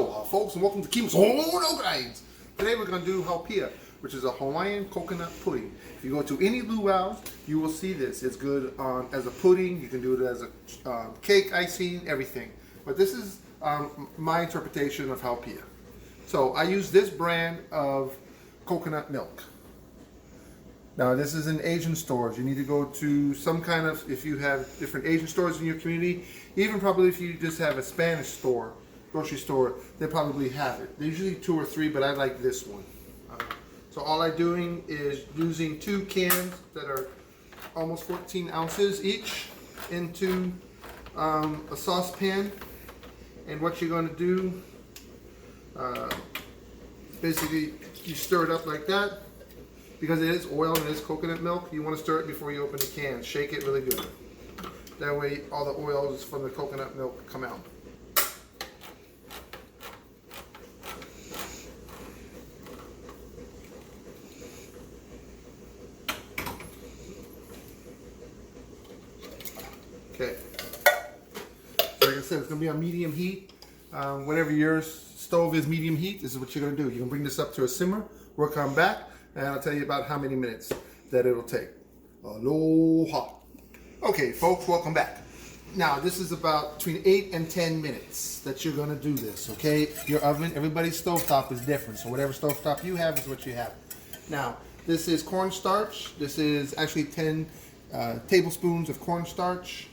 Aloha, folks, and welcome to Kimo's No Guides. Today we're going to do Haupia, which is a Hawaiian coconut pudding. If you go to any luau, you will see this. It's good as a pudding. You can do it as a cake, icing, everything. But this is my interpretation of Haupia. So I use this brand of coconut milk. Now this is in Asian stores. You need to go to some kind of, if you have different Asian stores in your community, even probably if you just have a Spanish store, grocery store, they probably have it. They're usually 2 or 3, but I like this one. So all I'm doing is using 2 cans that are almost 14 ounces each into a saucepan. And what you're going to do, basically you stir it up like that. Because it is oil and it is coconut milk, you want to stir it before you open the can. Shake it really good. That way all the oils from the coconut milk come out. Okay. So like I said, it's going to be on medium heat. Whenever your stove is medium heat, this is what you're going to do. You're going to bring this up to a simmer, work on back, and I'll tell you about how many minutes that it'll take. Aloha. Okay, folks, welcome back. Now, this is about between 8 and 10 minutes that you're going to do this, okay? Your oven, everybody's stovetop is different, so whatever stovetop you have is what you have. Now, this is cornstarch. This is actually 10 tablespoons of cornstarch.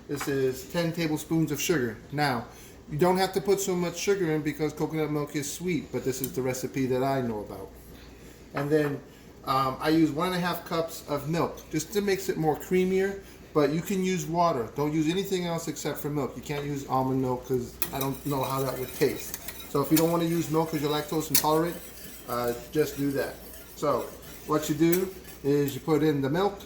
This is 10 tablespoons of sugar. Now, you don't have to put so much sugar in because coconut milk is sweet, but this is the recipe that I know about. And then I use 1.5 cups of milk just to make it more creamier, but you can use water. Don't use anything else except for milk. You can't use almond milk because I don't know how that would taste. So if you don't want to use milk because you're lactose intolerant, just do that. So what you do is you put in the milk,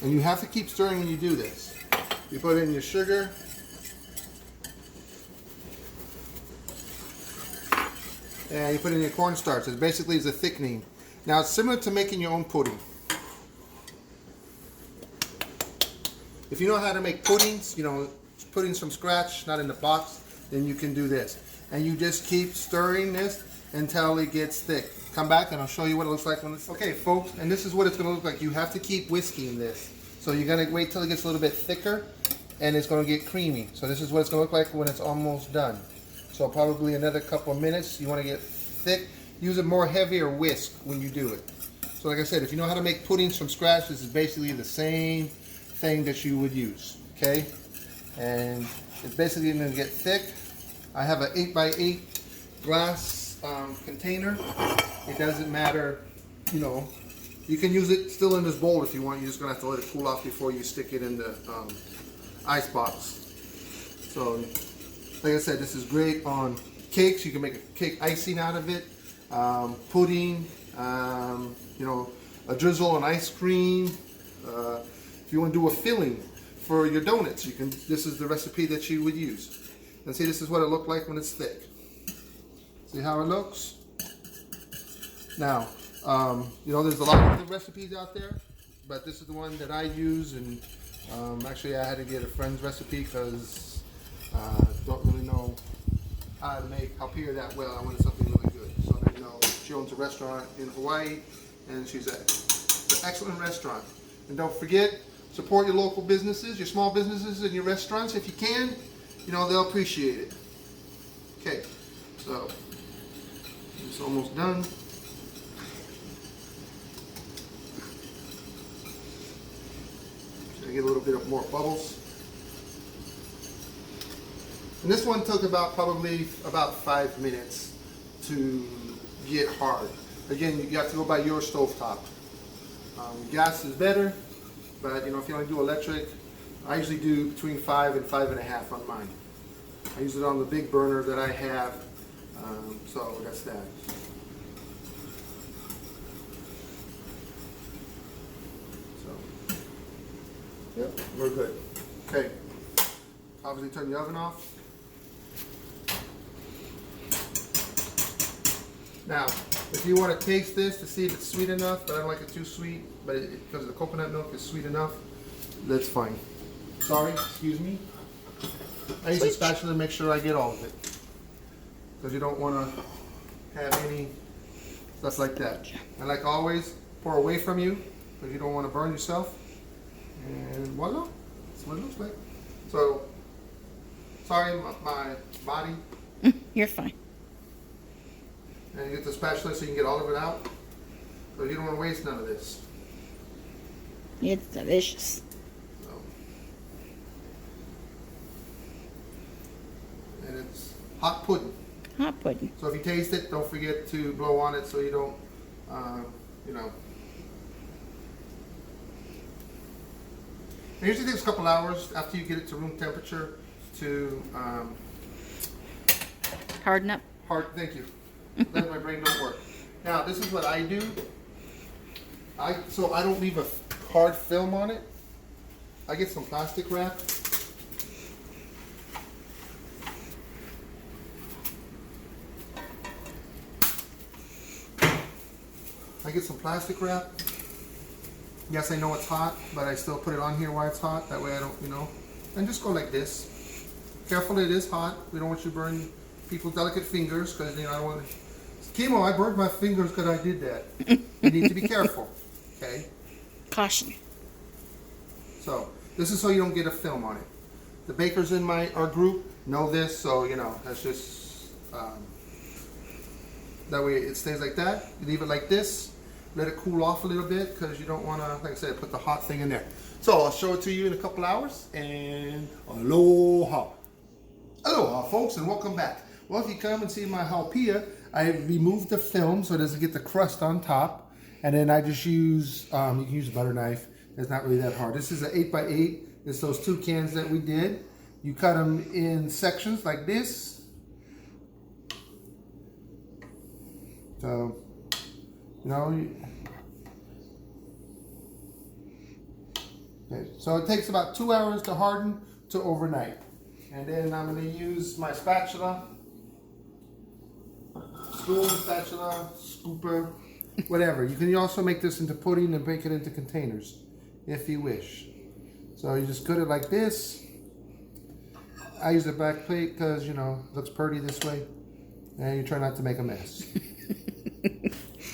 and you have to keep stirring when you do this. You put in your sugar, and you put in your cornstarch. It basically is a thickening. Now it's similar to making your own pudding. If you know how to make puddings, you know, puddings from scratch, not in the box, then you can do this. And you just keep stirring this until it gets thick. Come back and I'll show you what it looks like when it's okay, folks. And this is what it's going to look like. You have to keep whisking this. So you're going to wait till it gets a little bit thicker and it's going to get creamy. So this is what it's going to look like when it's almost done. So probably another couple of minutes. You want to get thick. Use a more heavier whisk when you do it. So like I said, if you know how to make puddings from scratch, this is basically the same thing that you would use. Okay? And it's basically going to get thick. I have an 8x8 glass container. It doesn't matter, you know. You can use it still in this bowl if you want. You're just going to have to let it cool off before you stick it in the ice box. So like I said, this is great on cakes. You can make a cake icing out of it, pudding, you know, a drizzle on ice cream. If you want to do a filling for your donuts, you can. This is the recipe that you would use. And see, this is what it looked like when it's thick. See how it looks? Now, you know, there's a lot of other recipes out there, but this is the one that I use. And actually, I had to get a friend's recipe because don't really know how to make Haupia that well. I wanted something really good. So you know, she owns a restaurant in Hawaii, and she's an excellent restaurant. And don't forget, support your local businesses, your small businesses, and your restaurants if you can. You know, they'll appreciate it. Okay, so it's almost done. Get a little bit of more bubbles. And this one took probably about 5 minutes to get hard. Again, you have to go by your stovetop. Gas is better, but you know, if you want to do electric, I usually do between 5 and 5.5 on mine. I use it on the big burner that I have, so that's that. Yep, we're good. Okay, obviously turn the oven off. Now, if you want to taste this to see if it's sweet enough, but I don't like it too sweet, but because the coconut milk is sweet enough, that's fine. Sorry, excuse me. I use a spatula to make sure I get all of it. Because you don't want to have any stuff like that. And like always, pour away from you because you don't want to burn yourself. And voila, that's what it looks like. So, sorry, my body. You're fine. And you get the spatula so you can get all of it out. So you don't want to waste none of this. It's delicious. So. And it's hot pudding. Hot pudding. So if you taste it, don't forget to blow on it so you don't, you know. It usually takes a couple hours after you get it to room temperature to Harden up. thank you. Let my brain don't work. Now this is what I do. So I don't leave a hard film on it. I get some plastic wrap. Yes, I know it's hot, but I still put it on here while it's hot. That way I don't, you know, and just go like this. Careful, it is hot. We don't want you to burn people's delicate fingers because, you know, I don't want to. Kimo, I burned my fingers because I did that. You need to be careful, okay? Caution. So this is so you don't get a film on it. The bakers in our group know this, so you know that's just that way it stays like that. You leave it like this. Let it cool off a little bit because you don't want to, like I said, put the hot thing in there. So I'll show it to you in a couple hours. And aloha. Aloha, folks, and welcome back. Well, if you come and see my Haupia, I removed the film so it doesn't get the crust on top. And then I just use, you can use a butter knife. It's not really that hard. This is an 8x8. It's those 2 cans that we did. You cut them in sections like this. So, you know, okay, so it takes about 2 hours to harden to overnight. And then I'm going to use my spatula, spoon, spatula, scooper, whatever. You can also make this into pudding and bake it into containers if you wish. So you just cut it like this. I use a back plate because, you know, it looks pretty this way. And you try not to make a mess.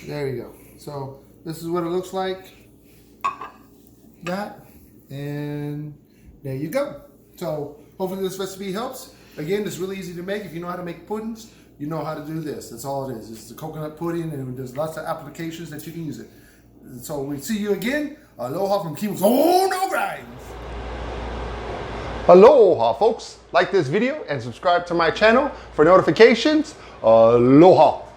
There you go. So this is what it looks like. That. And there you go. So hopefully this recipe helps. Again, it's really easy to make. If you know how to make puddings, you know how to do this. That's all it is. It's the coconut pudding, and there's lots of applications that you can use it. So we see you again. Aloha from Kimo's own grinds. Aloha, folks. Like this video and subscribe to my channel for notifications. Aloha.